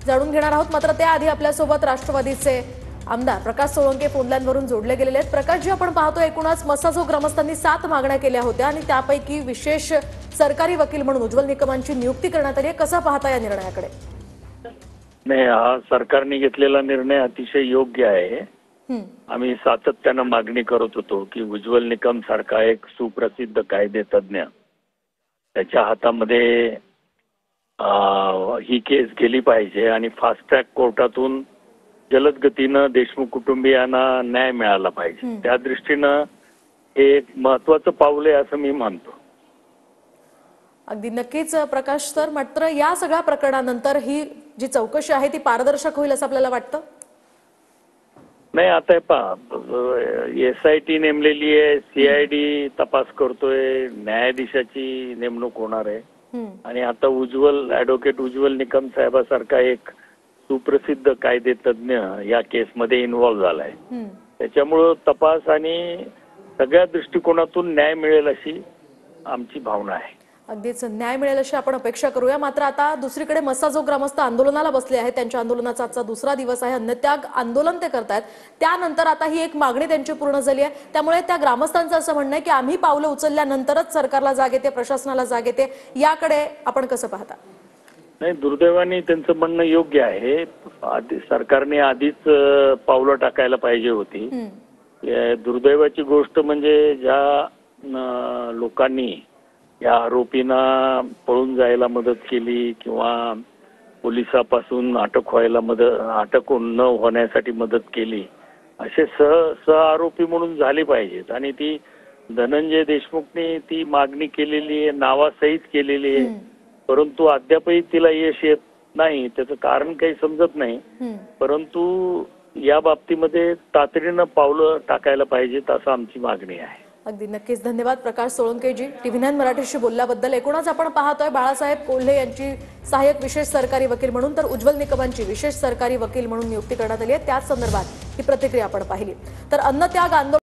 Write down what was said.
जाणून घेणार आहोत। मात्र त्याआधी आपल्यासोबत राष्ट्रवादीचे आमदार प्रकाश सोळंके फोनलाईनवरून जोडले गेलेले आहेत। प्रकाशजी, आपण पाहतोय एकूणच मसाजो ग्रामस्थांनी 7 मागण्या केल्या होत्या आणि त्यापैकी विशेष सरकारी वकील म्हणून उज्ज्वल निकमांची नियुक्ती करण्यात आली आहे। कसा पाहता या निर्णयाकडे? नाही, हा सरकारने घेतलेला निर्णय अतिशय योग्य आहे। आम्ही सातत्याने मागणी करत होतो की उज्ज्वल निकम सारखा एक सुप्रसिद्ध कायदेतज्ञ त्याच्या हातामध्ये ही केस गेली पाहिजे आणि फास्ट ट्रॅक कोर्टातून जलद गतीने देशमुख कुटुंबियांना न्याय मिळाला पाहिजे। त्या दृष्टीने हे एक महत्त्वाचं पाऊल आहे असं मी मानतो। अगदी नक्कीच प्रकाश सर, मात्र या सगळ्या प्रकरणानंतर ही जी चौकशी आहे ती पारदर्शक होईल असं आपल्याला वाटतं? नाही, आता पहा, SIT नेमलेली आहे, CID तपास करतोय, न्यायाधीशाची नेमणूक होणार आहे आणि आता ॲडव्होकेट उज्ज्वल निकम साहेबासारखा एक सुप्रसिद्ध कायदेतज्ञ या केसमध्ये इन्व्हॉल्व झालाय। त्याच्यामुळे तपास आणि सगळ्या दृष्टिकोनातून न्याय मिळेल अशी आमची भावना आहे। अगदीच न्याय मिळेल अशी आपण अपेक्षा करूया। मात्र आता दुसरीकडे मसाजो ग्रामस्थ आंदोलनाला बसले आहेत। त्यांच्या आंदोलनाचा आजचा दुसरा दिवस आहे। अन्नत्याग आंदोलन ते करतायत। त्यानंतर आता ही एक मागणी त्यांची पूर्ण झाली आहे। त्यामुळे त्या ग्रामस्थांचं असं म्हणणं आहे की आम्ही पावलं उचलल्यानंतरच सरकारला जाग येते, प्रशासनाला जाग येते। याकडे आपण कसं पाहता? नाही, दुर्दैवाने त्यांचं म्हणणं योग्य आहे। सरकारने आधीच पावलं टाकायला पाहिजे होती। दुर्दैवाची गोष्ट म्हणजे ज्या लोकांनी या आरोपींना पळून जायला मदत केली किंवा पोलिसांपासून अटक न होण्यासाठी मदत केली, असे सह आरोपी म्हणून झाले पाहिजेत। आणि ती धनंजय देशमुखने ती मागणी केलेली आहे, नावासहित केलेली आहे, परंतु अद्यापही तिला यश येत नाही। त्याचं कारण काही समजत नाही, परंतु या बाबतीमध्ये तातडीनं पावलं टाकायला पाहिजेत असं आमची मागणी आहे। अगदी नक्कीच धन्यवाद प्रकाश सोळंकेजी, TV9 मराठीशी बोलल्याबद्दल। एकूणच आपण पाहतोय बाळासाहेब कोल्हे यांची सहाय्यक विशेष सरकारी वकील म्हणून तर उज्ज्वल निकमांची विशेष सरकारी वकील म्हणून नियुक्ती करण्यात आली आहे। त्याच संदर्भात ही प्रतिक्रिया आपण पाहिली। तर अन्नत्याग आंदोलन